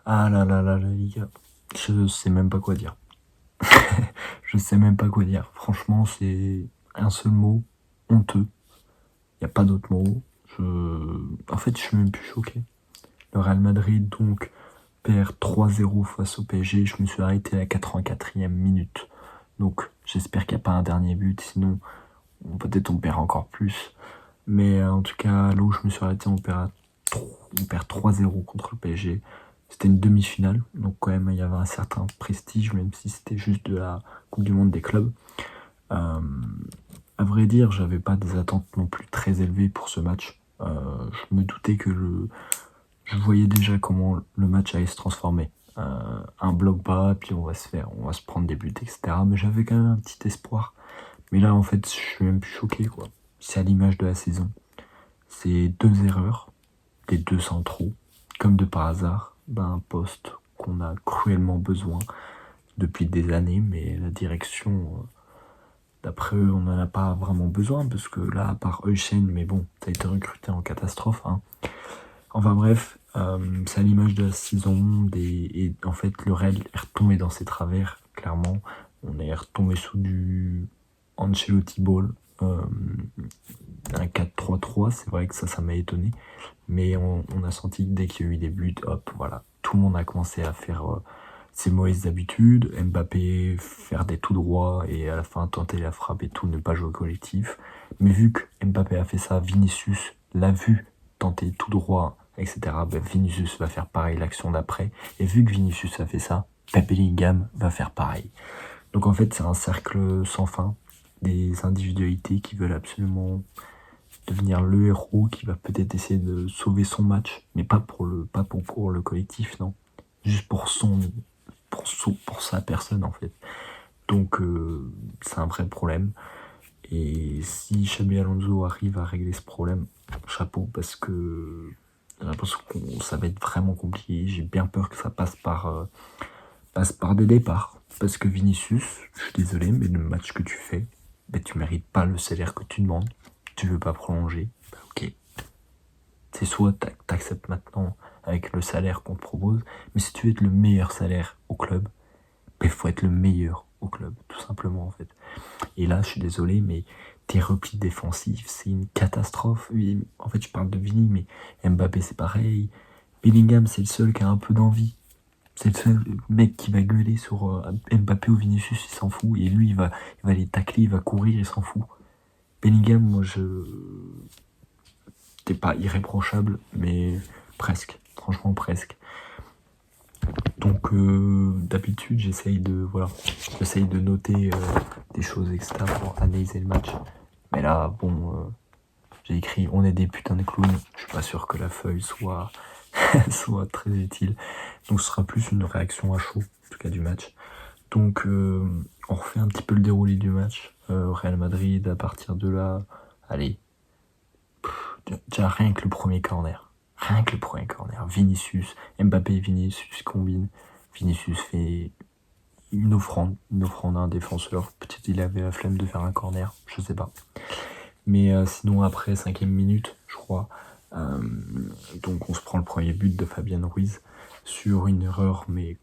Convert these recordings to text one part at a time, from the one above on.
Ah là là là là, les gars, je sais même pas quoi dire. Je sais même pas quoi dire. Franchement, c'est un seul mot, honteux. Y a pas d'autre mot. En fait, je suis même plus choqué. Le Real Madrid, donc, perd 3-0 face au PSG. Je me suis arrêté à la 84e minute. Donc, j'espère qu'il n'y a pas un dernier but. Sinon, peut-être on perd encore plus. Mais en tout cas, là où je me suis arrêté, on perd 3-0 contre le PSG. C'était une demi-finale, donc quand même il y avait un certain prestige, même si c'était juste de la Coupe du Monde des clubs. Euh, à vrai dire, j'avais pas des attentes non plus très élevées pour ce match. Je me doutais que je voyais déjà comment le match allait se transformer. Un bloc bas, puis on va se prendre des buts, etc. Mais j'avais quand même un petit espoir. Mais là, en fait, je suis même plus choqué, quoi. C'est à l'image de la saison. C'est 2 erreurs, des 2 centraux, comme de par hasard, d'un poste qu'on a cruellement besoin depuis des années, mais la direction, d'après eux, on n'en a pas vraiment besoin, parce que là, à part Euchen, mais bon, ça a été recruté en catastrophe. Hein. Enfin bref, c'est à l'image de la saison, et en fait, le Real est retombé dans ses travers, clairement. On est retombé sous du Ancelotti Ball, un 4-3-3, c'est vrai que ça m'a étonné. Mais on a senti que dès qu'il y a eu des buts, hop, voilà, tout le monde a commencé à faire ses mauvaises habitudes. Mbappé faire des tout droits et à la fin tenter la frappe et tout, ne pas jouer au collectif. Mais vu que Mbappé a fait ça, Vinicius l'a vu tenter tout droit, etc. Ben Vinicius va faire pareil l'action d'après. Et vu que Vinicius a fait ça, Bellingham va faire pareil. Donc en fait, c'est un cercle sans fin, des individualités qui veulent absolument devenir le héros qui va peut-être essayer de sauver son match, mais pas pour le collectif, non. Juste pour sa personne en fait. Donc c'est un vrai problème. Et si Xabi Alonso arrive à régler ce problème, chapeau, parce que j'ai l'impression que ça va être vraiment compliqué. J'ai bien peur que ça passe par des départs. Parce que Vinicius, je suis désolé, mais le match que tu fais, ben, tu mérites pas le salaire que tu demandes. Tu veux pas prolonger, ben, ok. C'est soit t'acceptes maintenant avec le salaire qu'on te propose, mais si tu veux être le meilleur salaire au club, il faut être le meilleur au club, tout simplement en fait. Et là, je suis désolé, mais tes replis défensifs, c'est une catastrophe. En fait, je parle de Vini, mais Mbappé, c'est pareil. Bellingham, c'est le seul qui a un peu d'envie. C'est le seul mec qui va gueuler sur Mbappé ou Vinicius, il s'en fout. Et lui, il va les tacler, il va courir, il s'en fout. Bellingham, t'es pas irréprochable, mais presque. Franchement, presque. Donc, d'habitude, j'essaye de noter des choses, etc. pour analyser le match. Mais là, bon, j'ai écrit on est des putains de clowns. Je suis pas sûr que la feuille soit, soit très utile. Donc, ce sera plus une réaction à chaud, en tout cas du match. Donc, on refait un petit peu le déroulé du match. Real Madrid, à partir de là, allez, déjà rien que le premier corner. Rien que le premier corner. Vinicius, Mbappé et Vinicius combinent. Vinicius fait une offrande à un défenseur. Peut-être il avait la flemme de faire un corner, je sais pas. Mais sinon, après 5ème minute, je crois, donc on se prend le premier but de Fabian Ruiz sur une erreur, mais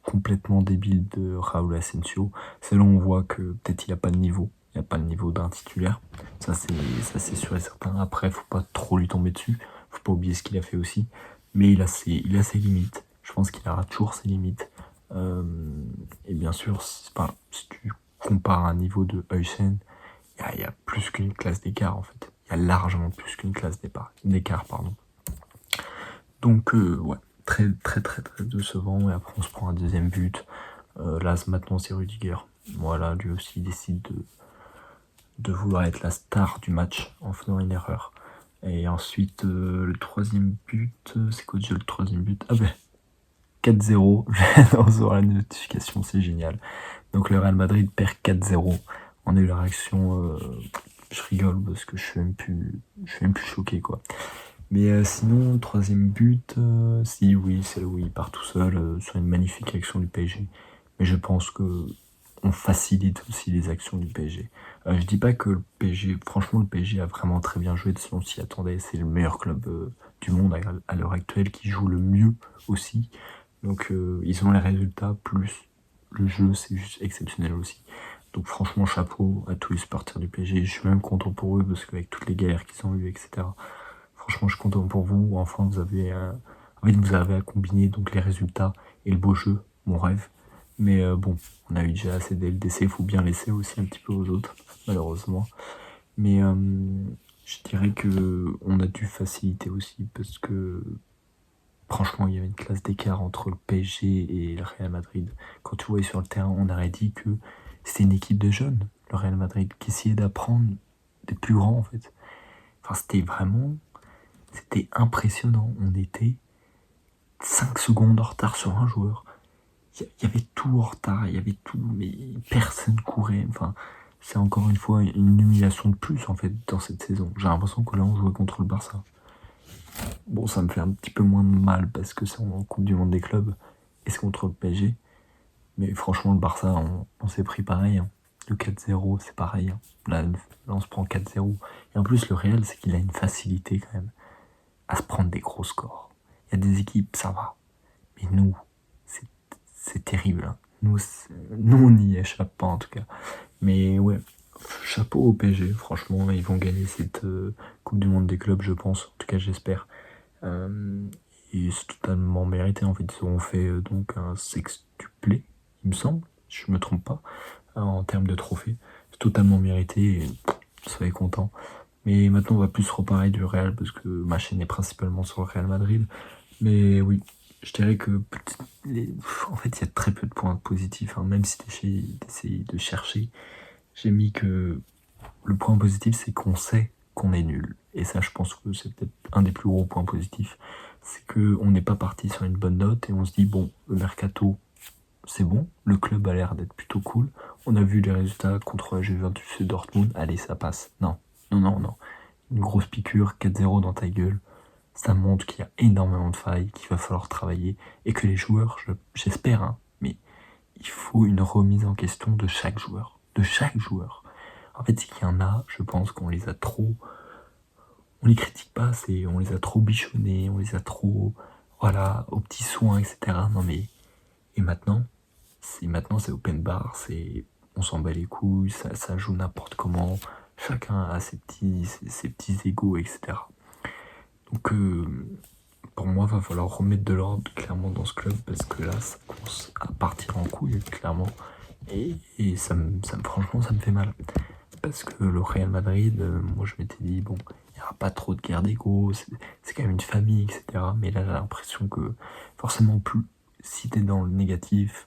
complètement débile de Raúl Asensio. C'est là où on voit que peut-être il a pas de niveau. Il n'y a pas le niveau d'un titulaire. Ça c'est sûr et certain. Après, faut pas trop lui tomber dessus. Faut pas oublier ce qu'il a fait aussi. Mais il a ses limites. Je pense qu'il aura toujours ses limites. Et bien sûr, si tu compares un niveau de Heusen, il y a plus qu'une classe d'écart en fait. Il y a largement plus qu'une classe d'écart, pardon. Donc ouais, très très très très décevant. Et après on se prend un deuxième but. Là maintenant c'est Rudiger. Voilà, lui aussi il décide de vouloir être la star du match en faisant une erreur. Et ensuite le troisième but, c'est quoi déjà le troisième but? Ah ben 4-0, je viens de recevoir la notification, c'est génial. Donc le Real Madrid perd 4-0. On a eu la réaction, je rigole parce que je suis même plus choqué quoi. Mais sinon, le troisième but, si oui, c'est où il part tout seul sur une magnifique action du PSG. Mais je pense que on facilite aussi les actions du PSG. Je dis pas que le PSG, franchement le PSG a vraiment très bien joué, si on s'y attendait, c'est le meilleur club du monde à l'heure actuelle, qui joue le mieux aussi. Donc ils ont les résultats, plus le jeu, c'est juste exceptionnel aussi. Donc franchement, chapeau à tous les supporters du PSG. Je suis même content pour eux, parce qu'avec toutes les galères qu'ils ont eues, etc. Franchement, je suis content pour vous. Enfin, vous avez à combiner donc les résultats et le beau jeu, mon rêve. Mais bon, on a eu déjà assez de LDC, il faut bien laisser aussi un petit peu aux autres, malheureusement. Mais je dirais que on a dû faciliter aussi, parce que franchement, il y avait une classe d'écart entre le PSG et le Real Madrid. Quand tu voyais sur le terrain, on aurait dit que c'était une équipe de jeunes, le Real Madrid, qui essayait d'apprendre des plus grands, en fait. Enfin, c'était impressionnant. On était 5 secondes en retard sur un joueur. Il y avait tout en retard, il y avait tout, mais personne courait. Enfin, c'est encore une fois une humiliation de plus, en fait, dans cette saison. J'ai l'impression que là, on jouait contre le Barça. Bon, ça me fait un petit peu moins de mal, parce que c'est en Coupe du Monde des clubs et c'est contre le PSG. Mais franchement, le Barça, on s'est pris pareil. Hein. Le 4-0, c'est pareil. Hein. Là, on se prend 4-0. Et en plus, le Real, c'est qu'il a une facilité quand même à se prendre des gros scores. Il y a des équipes, ça va. Mais nous, c'est terrible. Hein. Nous, on n'y échappe pas en tout cas. Mais ouais, chapeau au PSG. Franchement, ils vont gagner cette Coupe du Monde des clubs, je pense. En tout cas, j'espère. Et c'est totalement mérité. En fait, ils auront fait donc un sextuplé, il me semble, si je me trompe pas, en termes de trophées. C'est totalement mérité. Et, soyez contents. Mais maintenant, on va plus reparler du Real, parce que ma chaîne est principalement sur le Real Madrid. Mais oui, je dirais que en fait, il y a très peu de points positifs. Hein. Même si t'essayes de chercher, j'ai mis que le point positif, c'est qu'on sait qu'on est nul. Et ça, je pense que c'est peut-être un des plus gros points positifs. C'est qu'on n'est pas parti sur une bonne note et on se dit, bon, le mercato, c'est bon, le club a l'air d'être plutôt cool. On a vu les résultats contre la Juventus et Dortmund, allez, ça passe. Non. Une grosse piqûre, 4-0 dans ta gueule. Ça montre qu'il y a énormément de failles, qu'il va falloir travailler, et que les joueurs, j'espère, hein, mais il faut une remise en question de chaque joueur. De chaque joueur. En fait, c'est qu'il y en a, je pense qu'on les a trop... On les critique pas assez, on les a trop bichonnés, on les a trop... Voilà, aux petits soins, etc. Non mais... Et maintenant, c'est open bar, on s'en bat les couilles, ça joue n'importe comment, chacun a ses petits égos, etc. Donc pour moi, va falloir remettre de l'ordre clairement dans ce club, parce que là, ça commence à partir en couille, clairement. Et franchement, ça me fait mal. Parce que le Real Madrid, moi je m'étais dit, bon, il n'y aura pas trop de guerre d'ego, c'est quand même une famille, etc. Mais là, j'ai l'impression que forcément, plus si t'es dans le négatif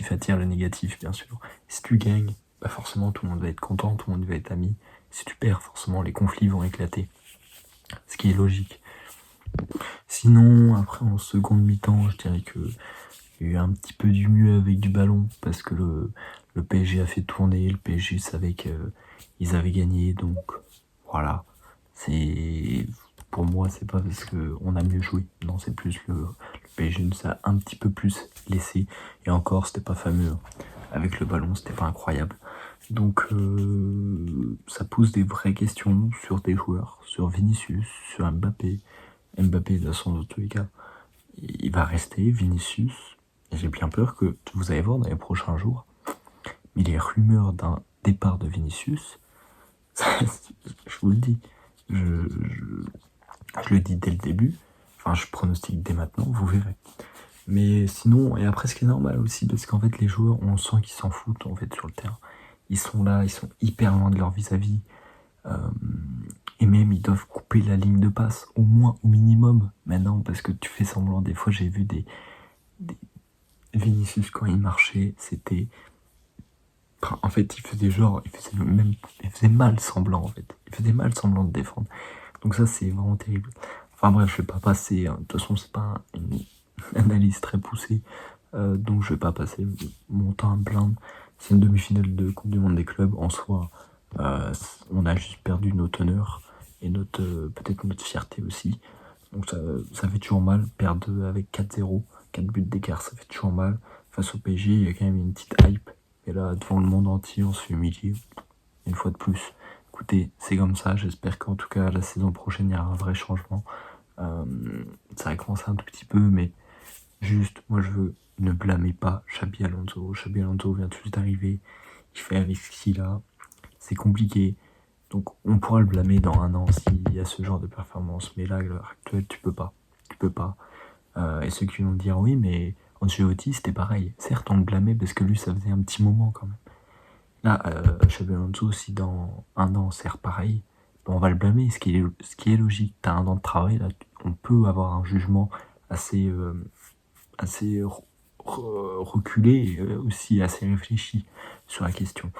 attire le négatif, bien sûr. Si tu gagnes, bah forcément, tout le monde va être content, tout le monde va être ami. Si tu perds, forcément, les conflits vont éclater. Ce qui est logique. Sinon, après, en seconde mi-temps, je dirais que il y a eu un petit peu du mieux avec du ballon, parce que le PSG a fait tourner, le PSG savait qu'ils avaient gagné, donc voilà. Pour moi, c'est pas parce qu'on a mieux joué, non, c'est plus le PSG nous a un petit peu plus laissé, et encore, c'était pas fameux. Hein. Avec le ballon, c'était pas incroyable. Donc ça pose des vraies questions sur des joueurs, sur Vinicius, sur Mbappé. Mbappé, de toute dans tous les cas, il va rester, Vinicius. Et j'ai bien peur que, vous allez voir dans les prochains jours, mais les rumeurs d'un départ de Vinicius, je vous le dis, je le dis dès le début, enfin je pronostique dès maintenant, vous verrez. Mais sinon, et après ce qui est normal aussi, parce qu'en fait les joueurs, on sent qu'ils s'en foutent en fait sur le terrain. Ils sont là, ils sont hyper loin de leur vis-à-vis. Et même ils doivent couper la ligne de passe, au moins, au minimum, maintenant, parce que tu fais semblant. Des fois j'ai vu des Vinicius quand il marchait, c'était... En fait, il faisait mal semblant, en fait. Il faisait mal semblant de défendre. Donc ça, c'est vraiment terrible. Enfin bref, je vais pas passer... Hein. De toute façon, c'est pas une analyse très poussée. Donc je vais pas passer mon temps à me plaindre. C'est une demi-finale de Coupe du Monde des clubs. En soi, on a juste perdu notre honneur et peut-être notre fierté aussi. Donc ça fait toujours mal. Perdre avec 4-0, 4 buts d'écart, ça fait toujours mal. Face au PSG, il y a quand même une petite hype. Et là, devant le monde entier, on se fait humilier. Une fois de plus. Écoutez, c'est comme ça. J'espère qu'en tout cas, la saison prochaine, il y aura un vrai changement. Ça a commencé un tout petit peu, mais juste, moi je veux, ne blâmez pas Xabi Alonso. Xabi Alonso vient tout juste d'arriver, il fait avec ce qu'il a, c'est compliqué. Donc on pourra le blâmer dans un an s'il y a ce genre de performance, mais là, à l'heure actuelle, tu peux pas. Et ceux qui vont dire oui, mais Ancelotti c'était pareil. Certes, on le blâmait parce que lui, ça faisait un petit moment quand même. Là, Xabi Alonso, si dans un an c'est pareil, on va le blâmer. Ce qui est logique, t'as un an de travail, là, on peut avoir un jugement assez reculé et aussi assez réfléchi sur la question.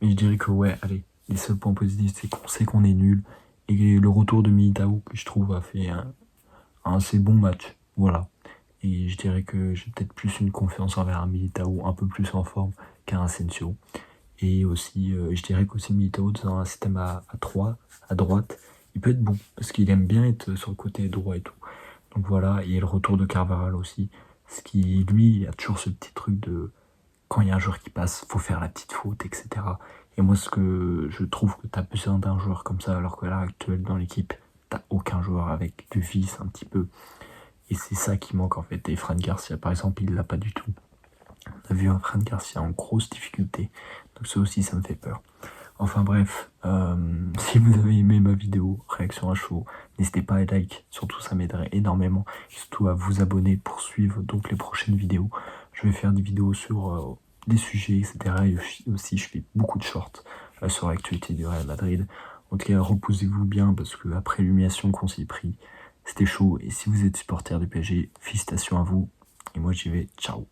Mais je dirais que ouais, allez, les seuls points positifs, c'est qu'on sait qu'on est nul. Et le retour de Militao, que je trouve a fait un assez bon match. Voilà. Et je dirais que j'ai peut-être plus une confiance envers un Militao un peu plus en forme qu'un Asensio. Et aussi, je dirais qu'aussi Militao, dans un système à 3, à droite, il peut être bon, parce qu'il aime bien être sur le côté droit et tout. Donc voilà, et le retour de Carvajal aussi, ce qui, lui, a toujours ce petit truc de, quand il y a un joueur qui passe, faut faire la petite faute, etc. Et moi, ce que je trouve que tu as besoin d'un joueur comme ça, alors qu'à l'heure actuelle, dans l'équipe, t'as aucun joueur avec du vice un petit peu. Et c'est ça qui manque en fait. Et Fran Garcia, par exemple, il l'a pas du tout. On a vu un Fran Garcia en grosse difficulté. Donc ça aussi, ça me fait peur. Enfin bref, si vous avez aimé ma vidéo, réaction à chaud, n'hésitez pas à like, surtout ça m'aiderait énormément, et surtout à vous abonner pour suivre donc les prochaines vidéos. Je vais faire des vidéos sur des sujets, etc. Et aussi, je fais beaucoup de shorts sur l'actualité du Real Madrid. En tout cas, reposez-vous bien, parce que après l'humiliation qu'on s'est pris, c'était chaud. Et si vous êtes supporter du PSG, félicitations à vous, et moi j'y vais, ciao.